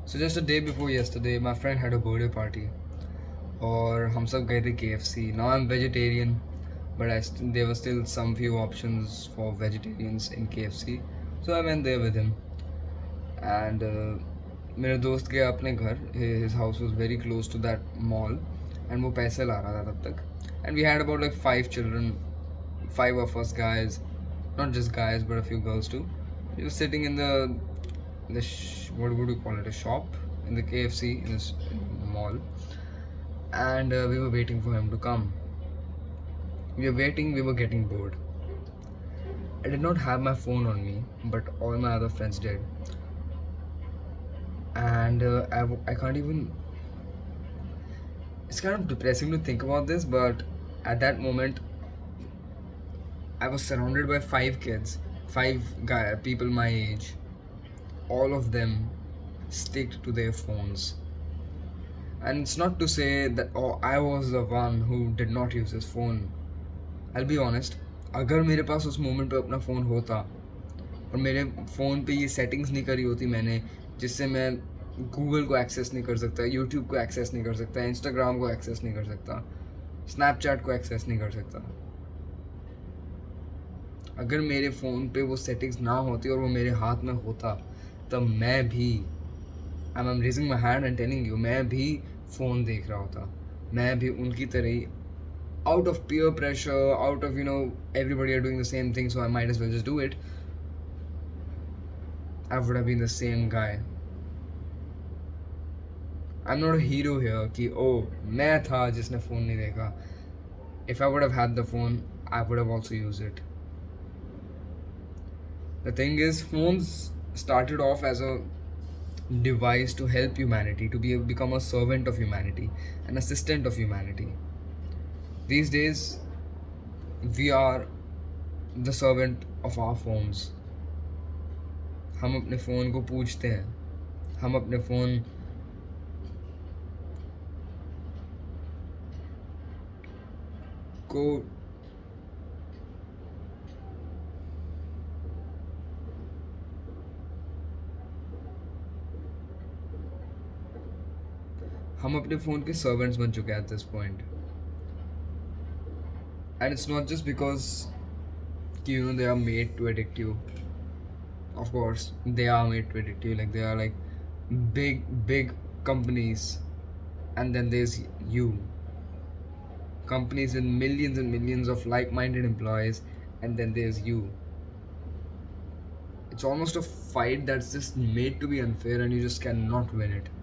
So just a day before yesterday, my friend had a birthday party और हम सब गए थे KFC. Now I'm vegetarian, but there were still some few options for vegetarians in KFC. So I went there with him. And मेरे दोस्त गया अपने घर. His house was very close to that mall. And वो पैसे ला रहा था तब तक. And we had about like 5 children, 5 of us guys, not just guys but a few girls too. We were sitting in what would you call it, a shop in the KFC in this mall, and we were waiting for him to come. We were waiting, we were getting bored. I did not have my phone on me, but all my other friends did. And I can't even. It's kind of depressing to think about this, but at that moment, I was surrounded by 5 kids, people my age. All of them stick to their phones. And it's not to say that I was the one who did not use his phone. I'll be honest, अगर मेरे पास उस moment पे अपना phone होता और मेरे phone पे ये सेटिंग्स नहीं करी होती मैंने, जिससे मैं गूगल को एक्सेस नहीं कर सकता, यूट्यूब को एक्सेस नहीं कर सकता, इंस्टाग्राम को एक्सेस नहीं कर सकता, स्नैपचैट को एक्सेस नहीं कर सकता, अगर मेरे फ़ोन पे वो सेटिंग्स ना होती और वो मेरे हाथ में होता, तब मैं भी I'm raising my hand and telling you, मैं भी फ़ोन देख रहा होता. मैं भी उनकी तरह ही, out of peer pressure, out of everybody are doing the same thing, so I might as well just do it. I would have been the same guy. I'm not a hero here कि मैं था जिसने phone नहीं देखा. If I would have had the phone, I would have also used it. The thing is, phones started off as a device to help humanity, to become a servant of humanity, an assistant of humanity. These days, we are the servant of our phones. हम अपने phone को पूछते हैं, हम अपने phone को हम अपने फ़ोन के सर्वेंट्स बन चुके हैं at this point. And it's not just because they are made to addict you. Of course they are made to addict you, like they are like big companies, and then there's you, companies with millions and millions of like-minded employees, and then there's you. It's almost a fight that's just made to be unfair, and you just cannot win it.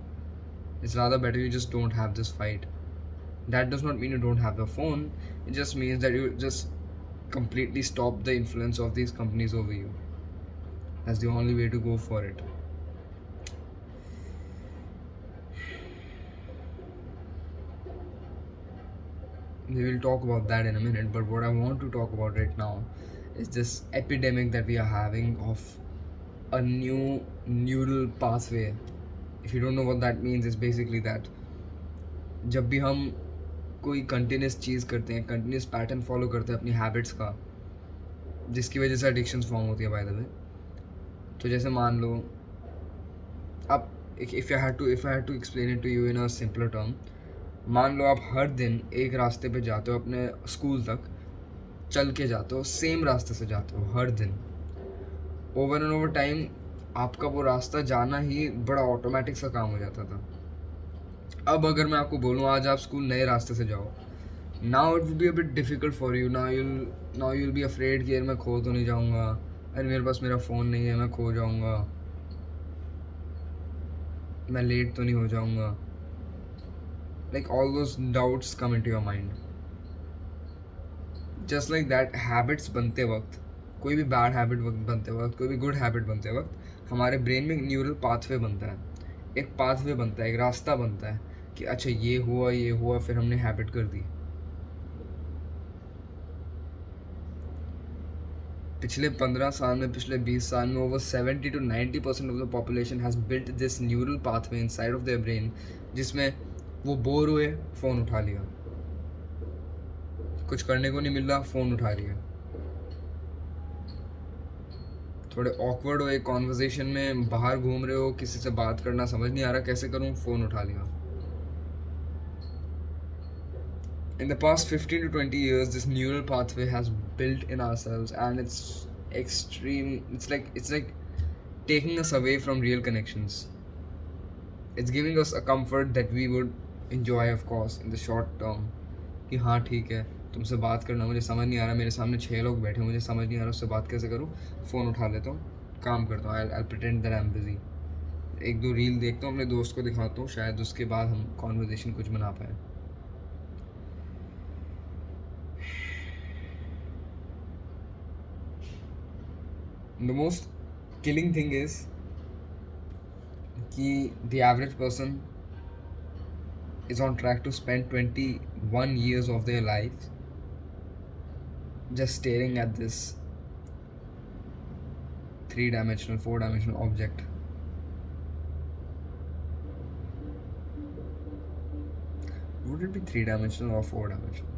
It's rather better you just don't have this fight. That does not mean you don't have the phone. It just means that you just completely stop the influence of these companies over you. That's the only way to go for it. We will talk about that in a minute, but what I want to talk about right now is this epidemic that we are having of a new neural pathway. If you don't know what that means, it's basically that जब भी हम कोई continuous चीज़ करते हैं, continuous pattern follow करते हैं अपनी habits का, जिसकी वजह से एडिक्शंस फॉर्म होती है बाय द वे. तो जैसे मान लो अब if I had to explain it to you in a simpler term, मान लो आप हर दिन एक रास्ते पे जाते हो अपने स्कूल तक, चल के जाते हो, सेम रास्ते से जाते हो हर दिन. ओवर एंड ओवर टाइम आपका वो रास्ता जाना ही बड़ा ऑटोमेटिक सा काम हो जाता था. अब अगर मैं आपको बोलूँ आज आप स्कूल नए रास्ते से जाओ, now it will be a bit difficult for you. Now you'll be afraid कि यार मैं खो तो नहीं जाऊँगा, अरे मेरे पास मेरा फ़ोन नहीं है, मैं खो जाऊँगा, मैं लेट तो नहीं हो जाऊँगा. Like all those doubts come into your mind. Just like that, habits बनते वक्त, कोई भी बैड हैबिट बनते वक्त, कोई भी गुड हैबिट बनते वक्त, हमारे ब्रेन में एक न्यूरल पाथवे बनता है, एक पाथवे बनता है, एक रास्ता बनता है कि अच्छा ये हुआ फिर हमने हैबिट कर दी. पिछले 15 साल में, पिछले 20 साल में over 70 to 90% of the population has built this neural pathway inside of their brain, जिसमें वो बोर हुए, फ़ोन उठा लिया, कुछ करने को नहीं मिल रहा, फ़ोन उठा लिया. थोड़े ऑकवर्ड हो, एक कॉन्वर्जेशन में बाहर घूम रहे हो, किसी से बात करना समझ नहीं आ रहा कैसे करूँ, फ़ोन उठा लिया. In the past 15 to 20 years, this neural pathway has built in ourselves, and it's extreme. It's like taking us away from real connections. It's giving us a comfort that we would enjoy, of course, in the short term. कि हाँ ठीक है, तुमसे बात करना मुझे समझ नहीं आ रहा, मेरे सामने 6 लोग बैठे, मुझे समझ नहीं आ रहा उससे बात कैसे करूँ, फ़ोन उठा लेता हूँ, काम करता हूँ, आई pretend that I am busy, एक दो रील देखता हूँ, अपने दोस्त को दिखाता हूँ, शायद उसके बाद हम कॉन्वर्जेशन कुछ बना पाए. The most killing thing is कि the average person is on track to spend 21 years of their life just staring at this 3-dimensional, 4-dimensional object. Would it be 3-dimensional or 4-dimensional?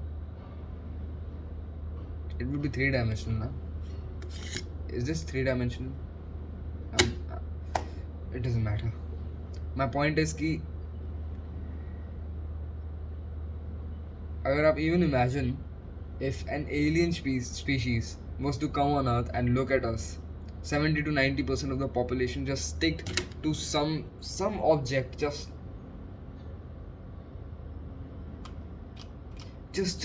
It would be 3-dimensional, na? Is this 3-dimensional? It doesn't matter. My point is कि अगर आप even imagine if an alien species was to come on Earth and look at us, 70 to 90% of the population just stick to some object, just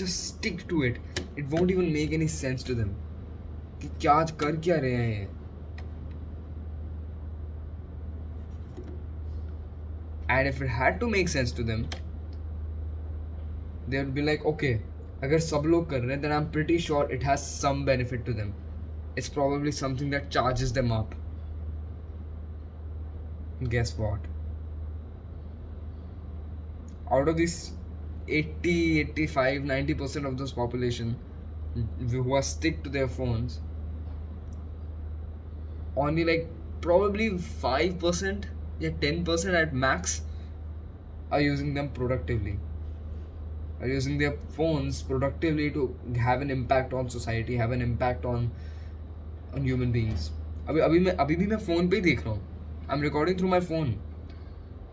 stick to it. It won't even make any sense to them कि क्या कर क्या रहे हैं ये. And if it had to make sense to them, they would be like, okay, अगर सब लोग कर रहे हैं, then I'm pretty sure it has some benefit to them. It's probably something that charges them up. Guess what? Out of these 80, 85, 90% of this population who are stick to their phones, only like probably 5% या 10% at max are using them productively, are using their phones productively to have an impact on society, have an impact on human beings. अभी भी मैं phone पे ही देख रहा हूँ. I am recording through my phone.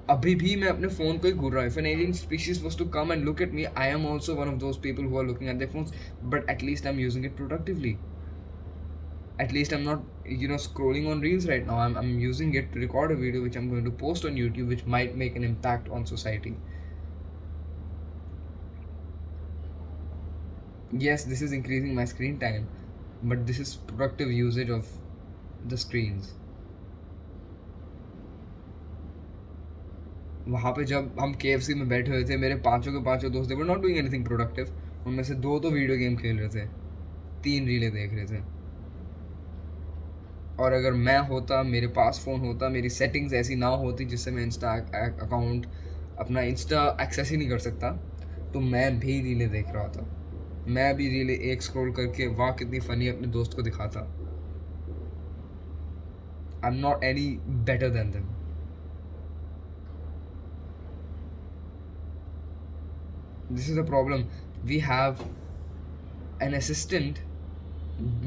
अभी भी मैं अपने फ़ोन को ही घूर रहा हूँ. If an alien species was to come and look at me, I am also one of those people who are looking at their phones, but at least I'm using it productively. At least I'm not, scrolling on reels right now. I'm using it to record a video which I'm going to post on YouTube, which might make an impact on society. Yes, this is increasing my screen time, but this is productive usage of the screens. वहाँ पे जब हम KFC में बैठे हुए थे, मेरे पांचों के पांचों दोस्त, they were not doing anything productive. उनमें से दो तो वीडियो गेम खेल रहे थे, 3 रीलें देख रहे थे. और अगर मैं होता, मेरे पास फ़ोन होता, मेरी सेटिंग्स ऐसी ना होती जिससे मैं इंस्टा अकाउंट, अपना इंस्टा एक्सेस ही नहीं कर सकता, तो मैं भी रीलें देख रहा था. मैं भी रीलें एक स्क्रॉल करके वाह कितनी फ़नी अपने दोस्त को दिखाता. आई am not any better than them. This is the problem. We have an assistant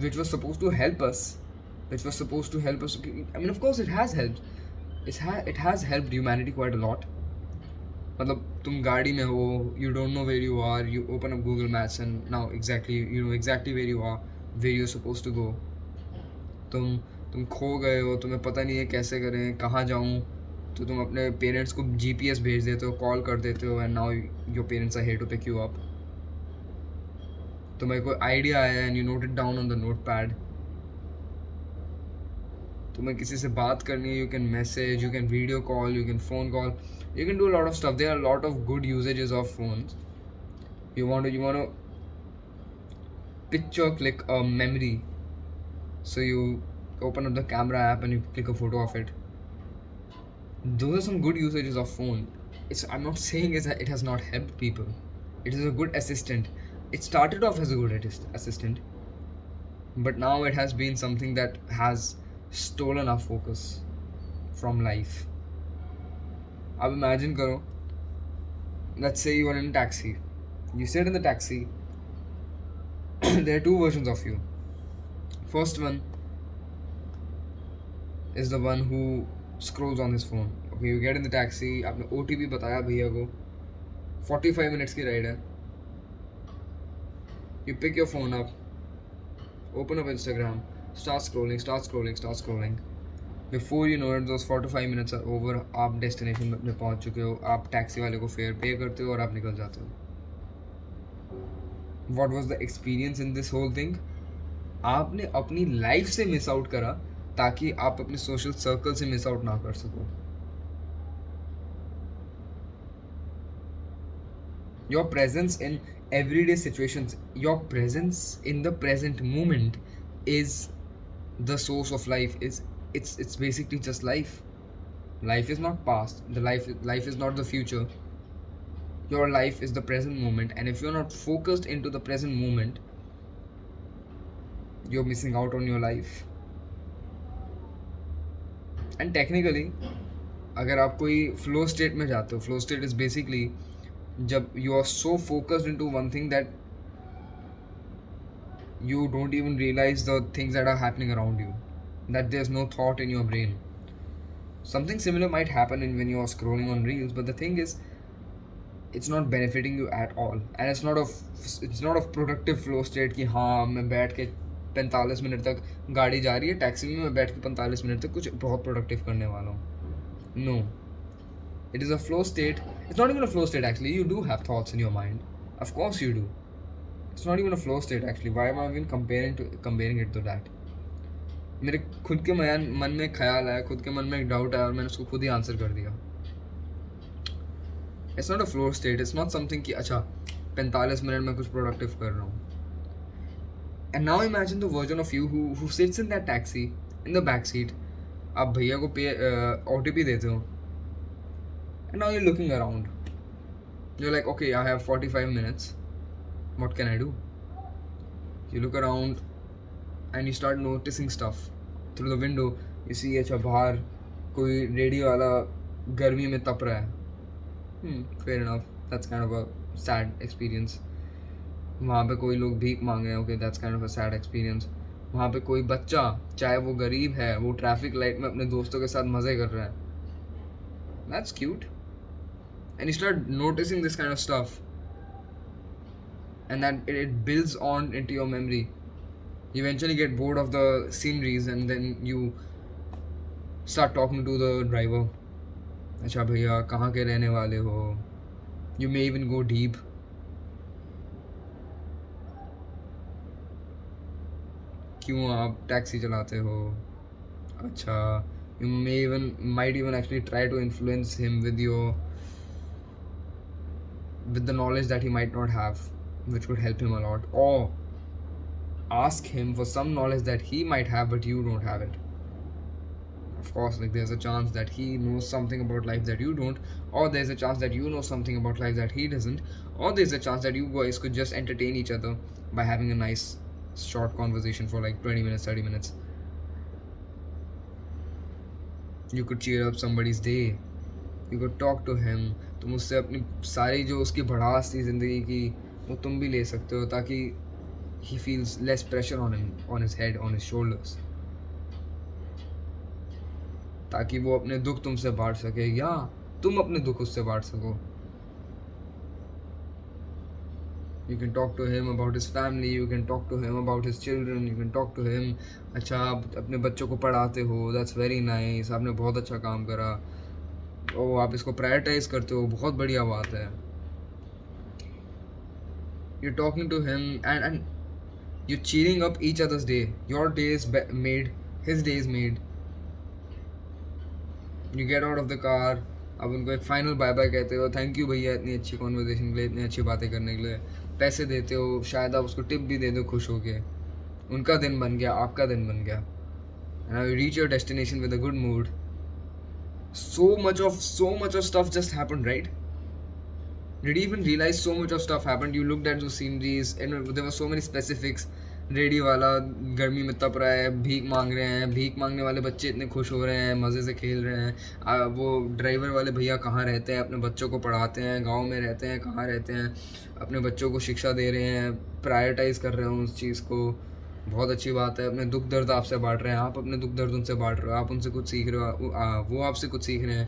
which was supposed to help us. I mean, of course, it has helped. It has helped humanity quite a lot. मतलब तुम गाड़ी में हो, you don't know where you are, you open up Google Maps and now you know exactly where you are, where you're supposed to go. तुम खो गए हो, तुम्हें पता नहीं है कैसे करें, कहाँ जाऊँ, तो तुम अपने पेरेंट्स को GPS भेज देते हो, कॉल कर देते हो, and now your parents are here to pick you up. तुम्हें कोई आइडिया आया and you note it down on the notepad. तुम्हें किसी से बात करनी है, you can message, you can video call, you can phone call, you can do a lot of stuff. There are a lot of good usages of phones. You want to picture click a memory, so you open up the camera app and you click a photo of it. Those are some good usages of phone. I'm not saying it has not helped people. It is a good assistant. It started off as a good assistant, but now it has been something that has stolen our focus from life. अब imagine करो, let's say you are in a taxi. You sit in the taxi. There are two versions of you. First one, is the one who scrolls on his phone. Okay, you get in the taxi, आपने OTP बताया भैया को, 45 minutes की ride है. You pick your phone up, open up Instagram, start scrolling. Before you know it, those 45 minutes are over. आप destination में अपने पहुंच चुके हो, आप टैक्सी वाले को फेयर पे करते हो और आप निकल जाते हो. What was the experience in this whole thing? आपने अपनी लाइफ से मिस आउट करा ताकि आप अपने सोशल सर्कल से मिस आउट ना कर सको. Your presence in everyday situations, your presence in the present moment is the source of life. It's basically just life. Life is not past. Life is not the future. Your life is the present moment, and if you're not focused into the present moment, you're missing out on your life. And technically, अगर आप कोई flow state में जाते हो, flow state is basically जब you are so focused into one thing that you don't even realize the things that are happening around you, that there's no thought in your brain. Something similar might happen when you are scrolling on reels, but the thing is, it's not benefiting you at all, and it's not of productive flow state कि हाँ मैं बैठ के 45 minute तक गाड़ी जा रही है टैक्सी में, मैं बैठ के 45 मिनट तक कुछ बहुत प्रोडक्टिव करने वाला हूँ. No, it is a flow state. It's not even a flow state actually. You do have thoughts in your mind, of course you do. It's not even a flow state actually. Why am I even comparing it to that? मेरे खुद के मन में ख्याल आया, खुद के मन में एक डाउट आया और मैंने उसको खुद ही आंसर कर दिया. It's not a flow state. It's not something कि अच्छा 45 मिनट में कुछ प्रोडक्टिव कर रहा हूँ. And now imagine the version of you who sits in that taxi in the back seat. आप भैया को OTP देते हो. And now you're looking around. You're like, okay, I have 45 minutes. What can I do? You look around and you start noticing stuff through the window. You see अच्छा बाहर कोई radio वाला गर्मी में तप रहा है. Fair enough. That's kind of a sad experience. वहाँ पे कोई लोग भीख मांग रहे हैं. Okay, that's kind of a sad experience. वहाँ पे कोई बच्चा, चाहे वो गरीब है, वो ट्रैफिक लाइट में अपने दोस्तों के साथ मज़े कर रहा है. That's cute. And you start noticing this kind of stuff. And that it builds on into your memory. You eventually get bored of the sceneries and then you start talking to the driver. अच्छा भैया कहाँ के रहने वाले हो? You may even go deep. क्यों आप taxi चलाते हो? अच्छा, you might even actually try to influence him with the knowledge that he might not have, which would help him a lot, or ask him for some knowledge that he might have but you don't have it. Of course, like there's a chance that he knows something about life that you don't, or there's a chance that you know something about life that he doesn't, or there's a chance that you guys could just entertain each other by having a nice short conversation for like 20 minutes, 30 minutes. You could cheer up somebody's day. You could talk to him. तुम उससे अपनी सारी जो उसकी भड़ास थी ज़िंदगी की वो तुम भी ले सकते हो ताकि he feels less pressure on him, on his head, on his shoulders, ताकि वो अपने दुख तुमसे बांट सके या तुम अपने दुख उससे बांट सको. You can talk to him about his family, you can talk to him about his children, you can talk to him. अच्छा आप अपने बच्चों को पढ़ाते हो, that's very nice, आपने बहुत अच्छा काम करा. ओ आप इसको प्रायोरिटाइज करते हो, बहुत बढ़िया बात है. You're talking to him and you're cheering up each other's day. Your day is made, his day is made. You get out of the car, अब उनको एक फाइनल बाय बाय कहते हो, थैंक यू भैया इतनी अच्छी कॉन्वर्जेशन के लिए, इतनी अच्छी बातें करने के लिए. पैसे देते हो, शायद आप उसको टिप भी दे दो खुश होके. उनका दिन बन गया, आपका दिन बन गया. And now you reach your destination with a good mood. So much of stuff just happened, right? Did you even realize so much of stuff happened? You looked at those sceneries and there were so many specifics. Radio वाला गर्मी में तप रहा है, भीख मांग रहे हैं, भीख मांगने वाले बच्चे इतने खुश हो रहे हैं, मज़े से खेल रहे हैं. वो ड्राइवर वाले भैया कहाँ रहते हैं, अपने बच्चों को पढ़ाते हैं, गांव में रहते हैं, कहाँ रहते हैं, अपने बच्चों को शिक्षा दे रहे हैं, प्रायोरिटाइज़ कर रहे हैं उस चीज़ को. बहुत अच्छी बात है, अपने दुख दर्द आपसे बांट रहे हैं, आप अपने दुख दर्द उनसे बांट रहे हो, आप उनसे कुछ सीख रहे हो, वो आपसे कुछ सीख रहे हैं,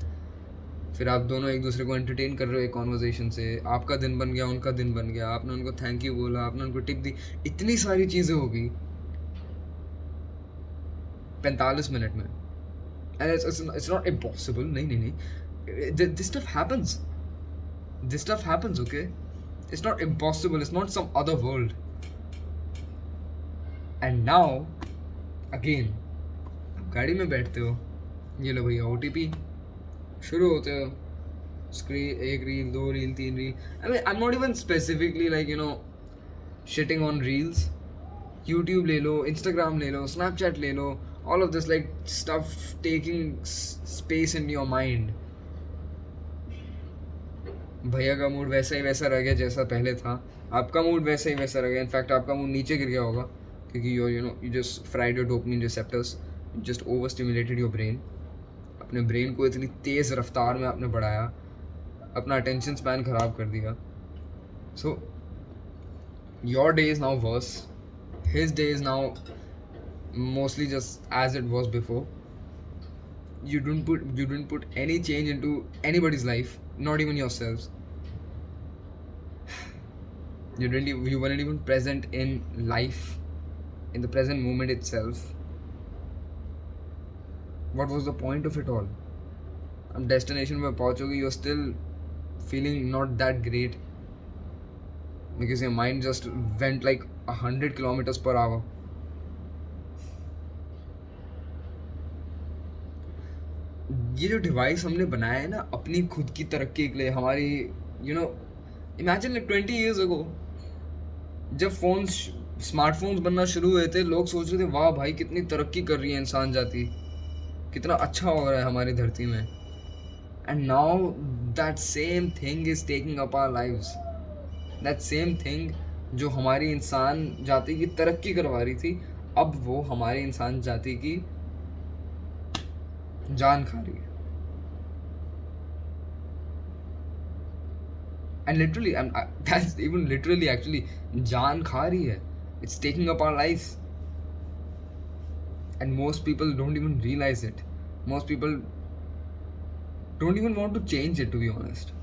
फिर आप दोनों एक दूसरे को एंटरटेन कर रहे हो एक कॉन्वर्जेशन से, आपका दिन बन गया, उनका दिन बन गया, आपने उनको थैंक यू बोला, आपने उनको टिप दी, इतनी सारी चीज़ें होगी 45 मिनट में। एंड इट्स नॉट इम्पॉसिबल, नहीं नहीं नहीं, this stuff happens, okay, it's not impossible, it's not some other world. And now again आप गाड़ी में बैठते हो, ये लो भैया OTP, शुरू होते हो, स्क्रीन, एक reel, 2 reel, 3 reel, I am not even specifically like shitting on reels, YouTube ले लो, इंस्टाग्राम ले लो, स्नैपचैट ले लो, all of this like stuff taking space in your mind. भैया का मूड वैसा ही वैसा रह गया जैसा पहले था, आपका मूड वैसा ही वैसा रह गया, इनफैक्ट आपका मूड नीचे गिर गया होगा, क्योंकि you just fried your dopamine receptors, just over stimulated your brain, अपने ब्रेन को इतनी तेज़ रफ्तार में आपने बढ़ाया, अपना अटेंशन स्पैन ख़राब कर दिया। So your day is now worse, his day is now mostly just as it was before. You didn't put any change into anybody's life, not even yourselves. You weren't even present in life, in the present moment itself. What was the point of it all? हम destination में पहुँचोगे, you're still feeling not that great because your mind just went like 100 kilometers per hour. ये जो device हमने बनाया है ना अपनी खुद की तरक्की के लिए, हमारी इमेजिन लाइक 20 years ago जब स्मार्टफोन्स बनना शुरू हुए थे, लोग सोच रहे थे वाह भाई कितनी तरक्की कर रही है इंसान जाति, कितना अच्छा हो रहा है हमारी धरती में। And now that same thing is taking up our lives, that same thing जो हमारी इंसान जाति की तरक्की करवा रही थी, अब वो हमारी इंसान जाति की जान खा रही है। And literally, that's even literally actually जान खा रही है, it's taking up our lives, and most people don't even realize it, most people don't even want to change it, to be honest.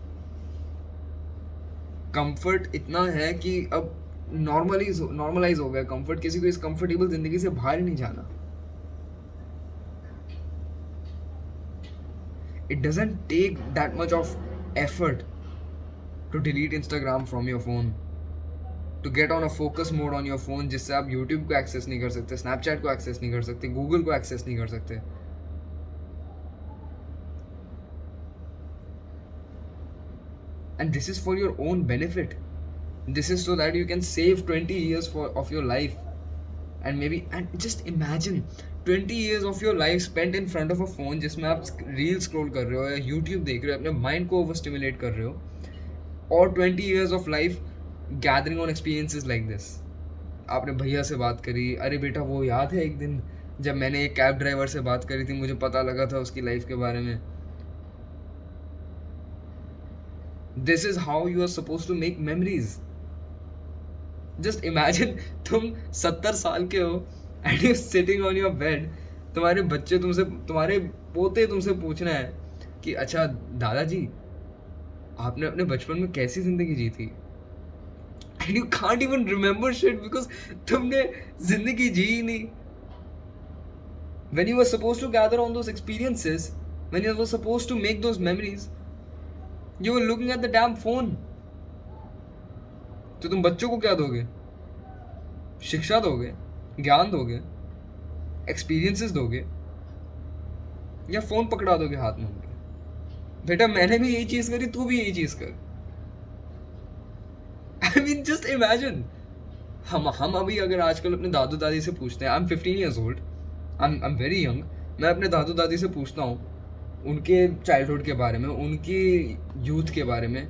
Comfort इतना है कि अब नॉर्मलाइज हो गया कंफर्ट, किसी को इस कंफर्टेबल जिंदगी से बाहर ही नहीं जाना। It doesn't take that much of effort to delete Instagram from your phone, to get on a focus mode on your phone, जिससे आप YouTube को एक्सेस नहीं कर सकते, Snapchat को एक्सेस नहीं कर सकते, Google को एक्सेस नहीं कर सकते। And this is for your own benefit. This is so that you can save 20 years of your life. And just imagine 20 years of your life spent in front of a phone जिसमें आप reel scroll कर रहे हो या YouTube देख रहे हो, अपने माइंड को ओवर स्टिमुलेट कर रहे हो, और 20 years of life gathering on experiences like this. आपने भैया से बात करी, अरे बेटा वो याद है एक दिन जब मैंने एक कैब ड्राइवर से बात करी थी, मुझे पता लगा था उसकी लाइफ के बारे में। This is how you are supposed to make memories. Just imagine तुम 70 साल के हो and you're sitting on your bed, तुम्हारे बच्चे तुमसे, तुम्हारे पोते तुमसे पूछना है कि अच्छा दादाजी आपने अपने बचपन में कैसी जिंदगी जी थी, and you can't even remember shit because तुमने जिंदगी जी ही नहीं। When you were supposed to gather on those experiences, when you were supposed to make those memories, you were looking at the damn phone. तो तुम बच्चों को क्या दोगे? शिक्षा दोगे, ज्ञान दोगे, एक्सपीरियंसेस दोगे, या फोन पकड़ा दोगे हाथ में उनके? बेटा मैंने भी यही चीज करी, तू भी यही चीज कर। आई मीन जस्ट इमेजिन, हम अभी अगर आजकल अपने दादू दादी से पूछते हैं, I am 15 years old, I am very young, मैं अपने दादू दादी से पूछता हूँ उनके चाइल्डहुड के बारे में, उनकी यूथ के बारे में,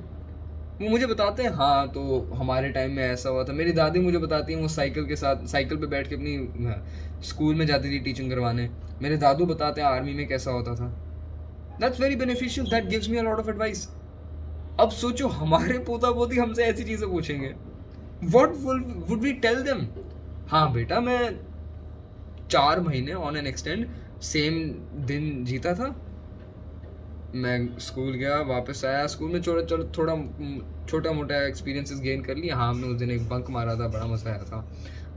वो मुझे बताते हैं हाँ तो हमारे टाइम में ऐसा हुआ था। मेरी दादी मुझे बताती हैं वो साइकिल पे बैठ के अपनी स्कूल में जाती थी टीचिंग करवाने। मेरे दादू बताते हैं आर्मी में कैसा होता था। That's very beneficial, that gives me a lot of advice. अब सोचो हमारे पोता पोती हमसे ऐसी चीज़ें पूछेंगे, what would we tell them? हाँ बेटा, मैं 4 महीने ऑन एन एक्सटेंड सेम दिन जीता था। मैं स्कूल गया, वापस आया, स्कूल में थोड़ा छोटा मोटा एक्सपीरियंसेस गेन कर लिया। हाँ, हमने उस दिन एक बंक मारा था, बड़ा मज़ा आया था।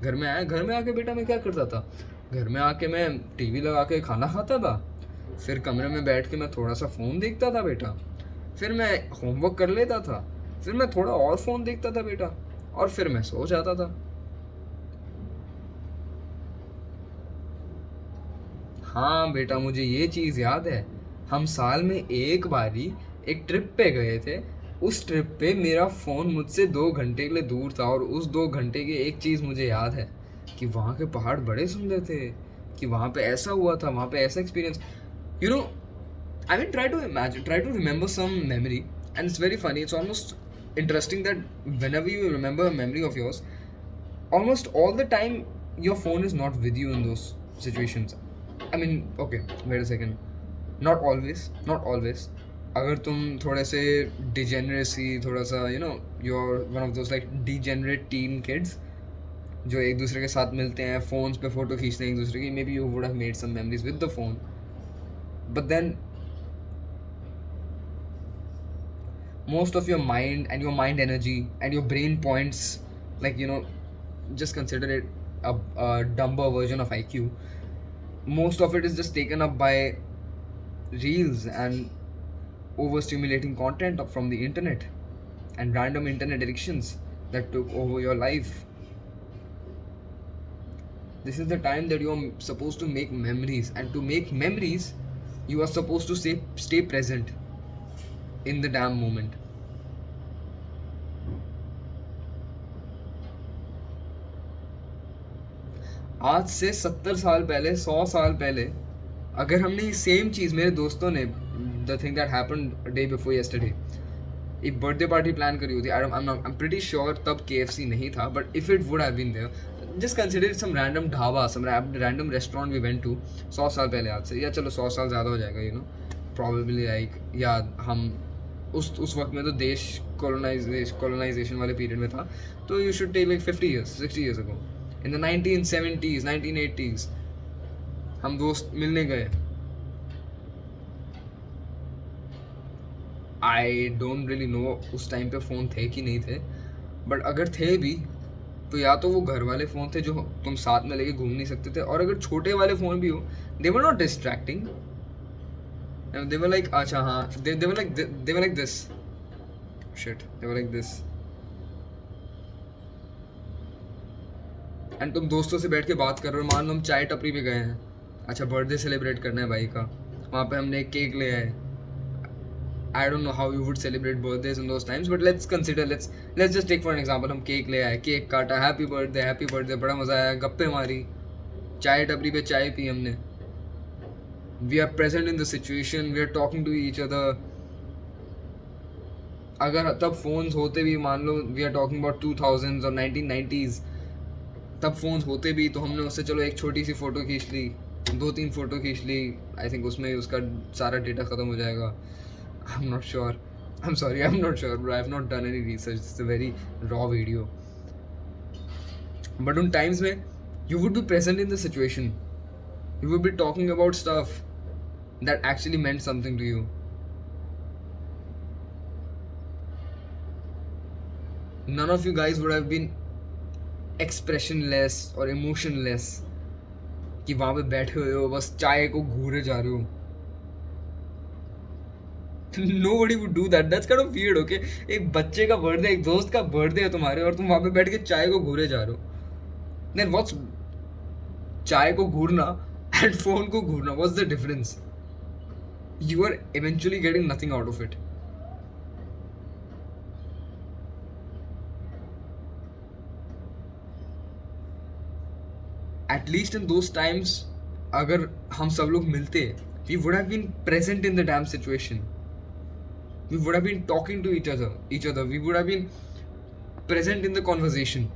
घर में आया, घर में आके बेटा मैं क्या करता था, घर में आके मैं टीवी लगा के खाना खाता था, फिर कमरे में बैठ के मैं थोड़ा सा फ़ोन देखता था बेटा, फिर मैं होमवर्क कर लेता था, फिर मैं थोड़ा और फ़ोन देखता था बेटा, और फिर मैं सो जाता था। हाँ बेटा, मुझे ये चीज़ याद है, हम साल में एक बारी एक ट्रिप पे गए थे। उस ट्रिप पे मेरा फ़ोन मुझसे 2 घंटे के लिए दूर था, और उस 2 घंटे की एक चीज़ मुझे याद है कि वहाँ के पहाड़ बड़े सुंदर थे, कि वहाँ पे ऐसा हुआ था, वहाँ पे ऐसा experience, you know, I mean, try to remember some memory, and it's very funny. It's almost interesting that whenever you remember a memory of yours, almost all the time your phone is not with you in those situations. I mean, okay, wait a second. Not always, not always. अगर तुम थोड़े से degeneracy, थोड़ा सा you're one of those like degenerate teen kids जो एक दूसरे के साथ मिलते हैं, फ़ोन्स पे फ़ोटो खींचते हैं एक दूसरे की, maybe you would have made some memories with the phone. But then most of your mind and your mind energy and your brain points, like, just consider it a dumber version of IQ. Most of it is just taken up by reels and overstimulating content from the internet and random internet addictions that took over your life. This is the time that you're supposed to make memories, and to make memories you are supposed to stay present in the damn moment. आज से 70 साल पहले, 100 साल पहले, अगर हमने same चीज़, मेरे दोस्तों ने, the thing that happened day before yesterday, एक बर्थडे पार्टी प्लान करी होती। आई एम प्रीटी श्योर तब KFC नहीं था, but if it would have been there, just consider some random dhaba, some random restaurant we went to 100 साल पहले आज से, या चलो 100 साल ज़्यादा हो जाएगा, प्रॉबेबली लाइक, या हम उस वक्त में तो देश कॉलोनाइजेशन वाले पीरियड में था, तो you should take like 50 years 60 years ago, in the 1970s 1980s हम दोस्त मिलने गए। आई डोंट रियली नो उस टाइम पे फ़ोन थे कि नहीं थे, बट अगर थे भी तो या तो वो घर वाले फ़ोन थे जो तुम साथ में लेके घूम नहीं सकते थे, और अगर छोटे वाले फ़ोन भी हो, they were not distracting, they were like, अच्छा हाँ, they were like this shit, they were like this, and तुम दोस्तों से बैठ के बात कर रहे हो, मान लो हम चाय टपरी पे गए हैं, अच्छा बर्थडे सेलिब्रेट करना है भाई का, वहाँ पे हमने एक केक ले आए। I don't know how you would celebrate birthdays in those times, but let's consider, let's just take for an example, हम केक ले आए, केक काटा, हैप्पी बर्थडे, बड़ा मज़ा आया, गप्पे मारी, चाय टपरी पे चाय पी हमने, we are present in the situation, we are talking to each other. अगर तब फ़ोन्स होते भी, मान लो we are talking about 2000s और 1990s, तब फ़ोन्स होते भी तो हमने उससे चलो एक छोटी सी फ़ोटो खींच ली, 2-3 फ़ोटो खींच ली, आई थिंक उसमें उसका सारा डेटा ख़त्म हो जाएगा। I'm not sure. I'm sorry, I'm not sure, bro. I have not done any research. It's a very raw video. But on times when you would be present in the situation, you would be talking about stuff that actually meant something to you. None of you guys would have been expressionless or emotionless कि वहाँ पे बैठे हुए हो, बस चाय को घूरे जा रहे हो. Nobody would do that. That's kind of weird, okay? एक बच्चे का बर्थडे, एक दोस्त का बर्थडे है तुम्हारे, और तुम वहाँ पे बैठ के चाय को घूरे जा रहे हो. Then what's चाय को घूरना and phone को घूरना? What's the difference? You are eventually getting nothing out of it. At least in those times, अगर हम सब लोग मिलते, we would have been present in the damn situation. We would have been talking to each other. We would have been present in the conversation.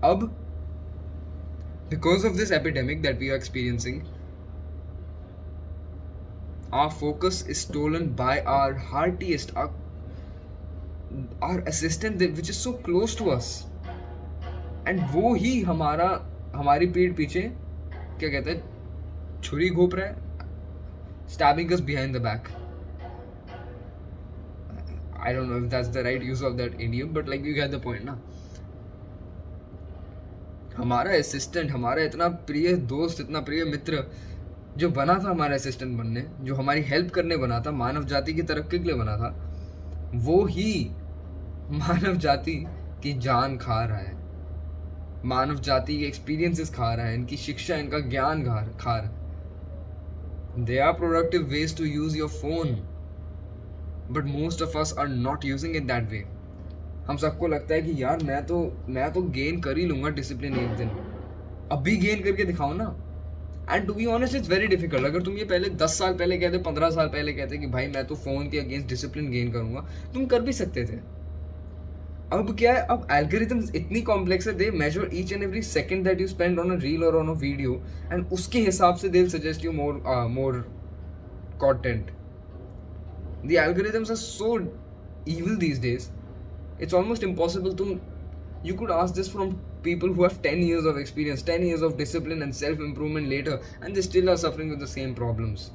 Ab, because of this epidemic that we are experiencing, our focus is stolen by our heartiest, our assistant, which is so close to us. And वो ही हमारी पीठ पीछे क्या कहते हैं, छुरी घोप रहा है, stabbing us behind the back. I don't know if that's the right use of that idiom, but like you get the point ना. हमारा असिस्टेंट, हमारा इतना प्रिय दोस्त, इतना प्रिय मित्र जो बना था हमारा असिस्टेंट बनने, जो हमारी हेल्प करने बना था, मानव जाति की तरक्की के लिए बना था, वो ही मानव जाति की जान खा रहा है, मानव जाति के एक्सपीरियंसेस खा रहा है, इनकी शिक्षा, इनका ज्ञान खा रहा है. They are productive ways to use your phone, but most of us are not using it that way. हम सबको लगता है कि यार मैं तो गेन कर ही लूँगा डिसिप्लिन एक दिन, अभी गेन करके दिखाओ ना. And to be honest it's very difficult. अगर तुम ये पहले 10 साल पहले कहते, 15 साल पहले कहते कि भाई मैं तो फ़ोन के अगेंस्ट डिसिप्लिन गेन करूँगा, तुम कर भी सकते थे. अब क्या है, अब एल्गोरिथम्स इतनी कॉम्प्लेक्स है, they measure each and every second that you spend on a reel और ऑन अ वीडियो, एंड उसके हिसाब से they will suggest you more content. The algorithms are so evil these days. It's almost impossible to. You could ask this from people who have 10 years of experience, 10 years of discipline and self-improvement later, and they still are suffering with the same problems.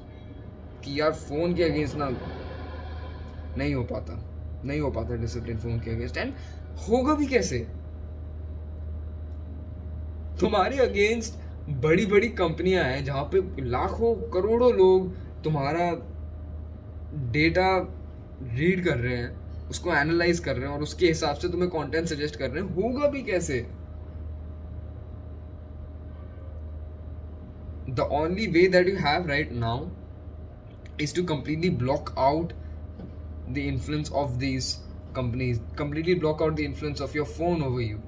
कि यार phone के against ना नहीं हो पाता discipline phone के against. And होगा भी कैसे? तुम्हारे अगेंस्ट बड़ी बड़ी कंपनियां हैं जहाँ पे लाखों करोड़ों लोग तुम्हारा डेटा रीड कर रहे हैं, उसको एनालाइज कर रहे हैं और उसके हिसाब से तुम्हें कंटेंट सजेस्ट कर रहे हैं. होगा भी कैसे? The only way that you have right now is to completely block out the influence of these companies, completely block out the influence of your phone over you.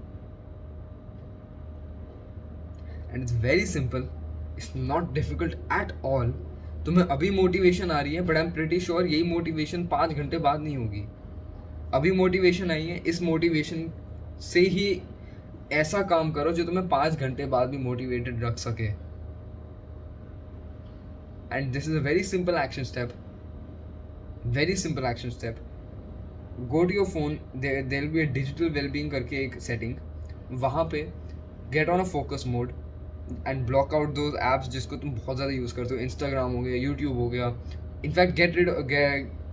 And it's very simple, it's not difficult at all. तुम्हें अभी motivation आ रही है, but I am pretty sure यही motivation 5 घंटे बाद नहीं होगी. अभी मोटिवेशन आई है, इस मोटिवेशन से ही ऐसा काम करो जो तुम्हें 5 घंटे बाद भी मोटिवेटेड रख सके. And this is a very simple action step, very simple action step. Go to your phone, there will be a digital wellbeing करके एक सेटिंग, वहाँ पे get on a focus mode and block out those apps जिसको तुम बहुत ज़्यादा use करते हो. इंस्टाग्राम हो गया, यूट्यूब हो गया. In fact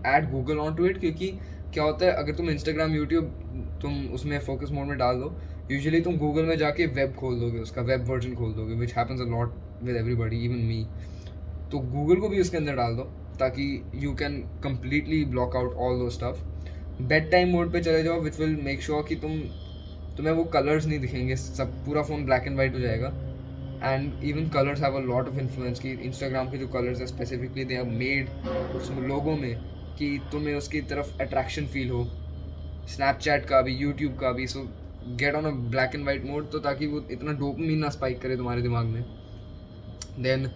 add Google on to it, क्योंकि क्या होता है अगर तुम इंस्टाग्राम यूट्यूब तुम उसमें फोकस मोड में डाल दो, यूजुअली तुम गूगल में जाके वेब खोल दोगे, उसका वेब वर्जन खोल दोगे, which happens a lot with everybody, even me. तो गूगल को भी उसके अंदर डाल दो ताकि you can completely block out all those stuff. Bedtime mode पे चले जाओ, विच विल मेक श्योर कि तुम्हें वो कलर्स नहीं दिखेंगे, सब पूरा फ़ोन ब्लैक एंड वाइट हो जाएगा. And even colours have a lot of influence कि इंस्टाग्राम के जो कलर्स है स्पेसिफिकली दे आर मेड उस लोगों में कि तुम्हें उसकी तरफ अट्रैक्शन फील हो. स्नैपचैट का भी, यूट्यूब का भी. सो gate on a black and white mode, तो ताकि वो इतना डोपामाइन ना स्पाइक करे तुम्हारे दिमाग में. Then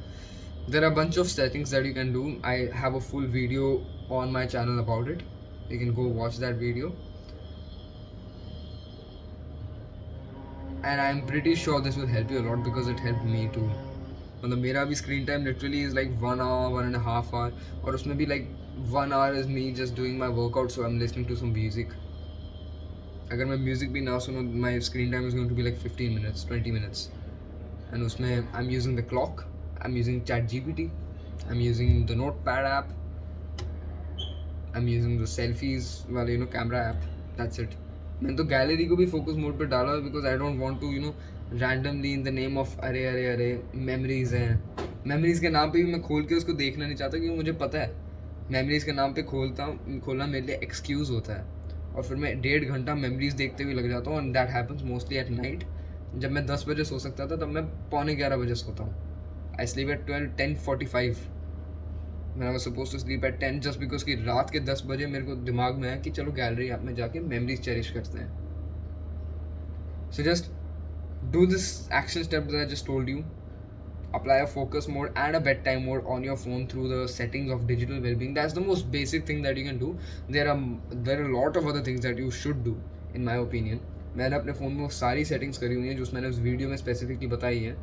there are bunch of settings that you can do. I have a full video on my channel about it, you can go watch that video. And I'm pretty sure this will help you a lot because it helped me too. मतलब मेरा भी screen time literally is like 1 hour, 1.5 hour, और उसमें भी like 1 hour is me just doing my workout, so I am listening to some music. अगर मैं music भी ना सुनूँ, my screen time is going to be like 15 minutes, 20 minutes. And उसमें I am using the clock, I am using ChatGPT, I am using the notepad app, I am using the selfies वाले camera app. That's it. मैंने तो gallery को भी focus mode पे डाला because I don't want to randomly in the name of अरे memories हैं, memories के नाम पे भी मैं खोल के उसको देखना नहीं चाहता, क्योंकि मुझे पता है मेमोरीज़ के नाम पे खोलना मेरे लिए एक्सक्यूज़ होता है. और फिर मैं 1.5 घंटा मेमोरीज़ देखते हुए लग जाता हूँ. And that happens mostly at night. जब मैं 10 बजे सो सकता था, तब मैं 11:45 बजे सोता हूँ. I sleep at 10:45 when I was supposed to sleep at 10, just because कि रात के 10 बजे मेरे को दिमाग में है कि चलो गैलरी ऐप में जाके मेमोरीज चेरिश करते हैं. So just do this action step that I just told you. Apply a focus mode and a bedtime mode on your phone through the settings of digital well-being. That's the most basic thing that you can do. There are a lot of other things that you should do, in my opinion. मैंने अपने phone में वो सारी settings करी हुई हैं जो मैंने उस वीडियो में स्पेसिफिकली बताई है,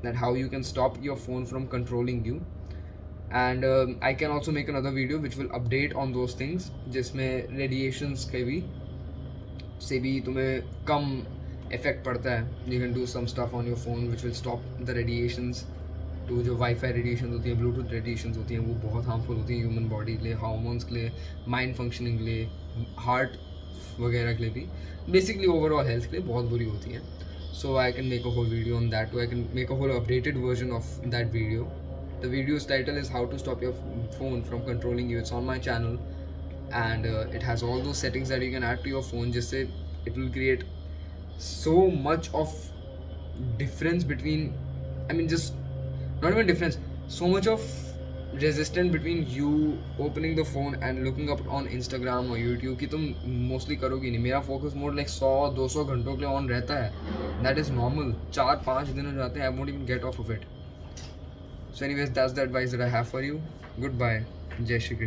that how you can stop your phone from controlling you. And I can also make another video which will update on those things, जिसमें रेडिएशंस के भी से भी तुम्हें कम इफेक्ट पड़ता है. You can do some stuff on your phone which will stop the radiations. तो जो वाईफाई रेडिएशन होती है, ब्लूटूथ रेडिएशन होती हैं, वो बहुत हार्मफुल होती हैं ह्यूमन बॉडी के लिए, हार्मोन्स के लिए, माइंड फंक्शनिंग के लिए, हार्ट वगैरह के लिए भी, बेसिकली ओवरऑल हेल्थ के लिए बहुत बुरी होती हैं. So I can make a whole video on that too. I can make a whole updated version of that video. The video's title is how to stop your phone from controlling you. It's on my channel, and it has all those settings that you can add to your phone. Just say it will create so much of difference between, I mean, just not even difference, so much of resistance between you opening the phone and looking up on Instagram or YouTube कि तुम mostly करोगी नहीं. मेरा focus mode like 100-200 घंटों के लिए on रहता है. That is normal. 4-5 दिन हो जाते हैं, I won't even get off off it. So anyways that's the advice that I have for you. Goodbye. जय श्री कृष्ण.